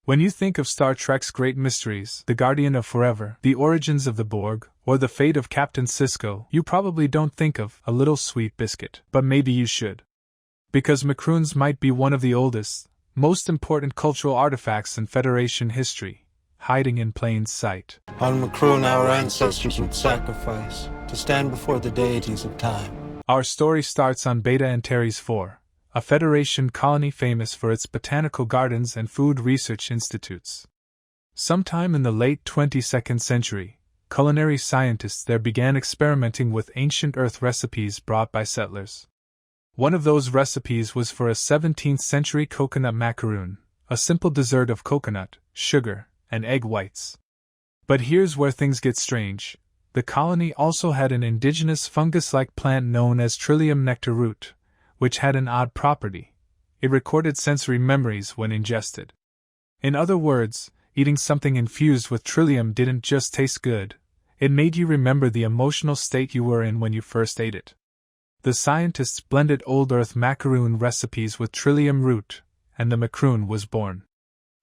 When you think of Star Trek's great mysteries, the Guardian of Forever, the origins of the Borg, or the fate of Captain Sisko, you probably don't think of a little sweet biscuit. But maybe you should. Because Makroons might be one of the oldest, most important cultural artifacts in Federation history, hiding in plain sight. On Makroon, our ancestors would sacrifice to stand before the deities of time. Our story starts on Beta Antares 4, a Federation colony famous for its botanical gardens and food research institutes. Sometime in the late 22nd century, culinary scientists there began experimenting with ancient Earth recipes brought by settlers. One of those recipes was for a 17th century coconut macaroon, a simple dessert of coconut, sugar, and egg whites. But here's where things get strange. The colony also had an indigenous fungus-like plant known as Trillium nectar root, which had an odd property. It recorded sensory memories when ingested. In other words, eating something infused with Trillium didn't just taste good, it made you remember the emotional state you were in when you first ate it. The scientists blended old Earth macaroon recipes with Trillium root, and the Makroon was born.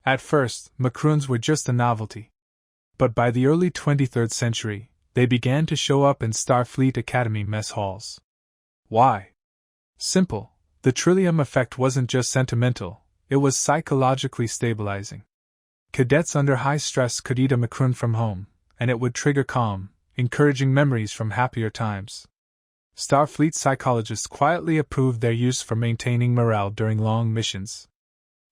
At first, Makroons were just a novelty. But by the early 23rd century, they began to show up in Starfleet Academy mess halls. Why? Simple. The Trillium effect wasn't just sentimental, it was psychologically stabilizing. Cadets under high stress could eat a Makroon from home, and it would trigger calm, encouraging memories from happier times. Starfleet psychologists quietly approved their use for maintaining morale during long missions.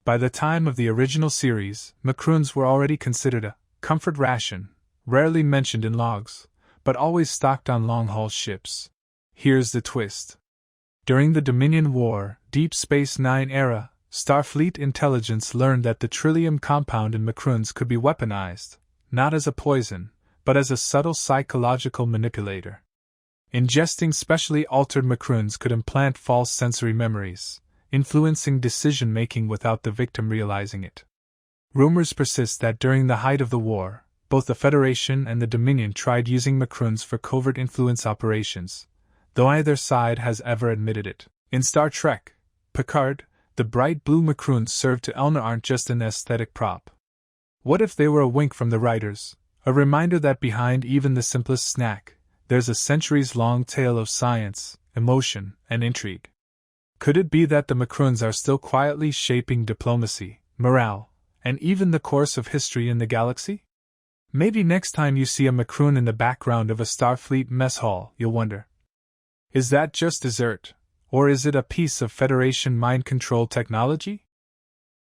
By the time of the original series, Makroons were already considered a comfort ration, rarely mentioned in logs, but always stocked on long-haul ships. Here's the twist. During the Dominion War, Deep Space Nine era, Starfleet intelligence learned that the Trillium compound in Makroons could be weaponized, not as a poison, but as a subtle psychological manipulator. Ingesting specially altered Makroons could implant false sensory memories, influencing decision-making without the victim realizing it. Rumors persist that during the height of the war, both the Federation and the Dominion tried using Makroons for covert influence operations, though neither side has ever admitted it. In Star Trek, Picard, the bright blue Makroons served to Elna aren't just an aesthetic prop. What if they were a wink from the writers, a reminder that behind even the simplest snack, there's a centuries-long tale of science, emotion, and intrigue? Could it be that the Makroons are still quietly shaping diplomacy, morale, and even the course of history in the galaxy? Maybe next time you see a Makroon in the background of a Starfleet mess hall, you'll wonder, is that just dessert, or is it a piece of Federation mind control technology?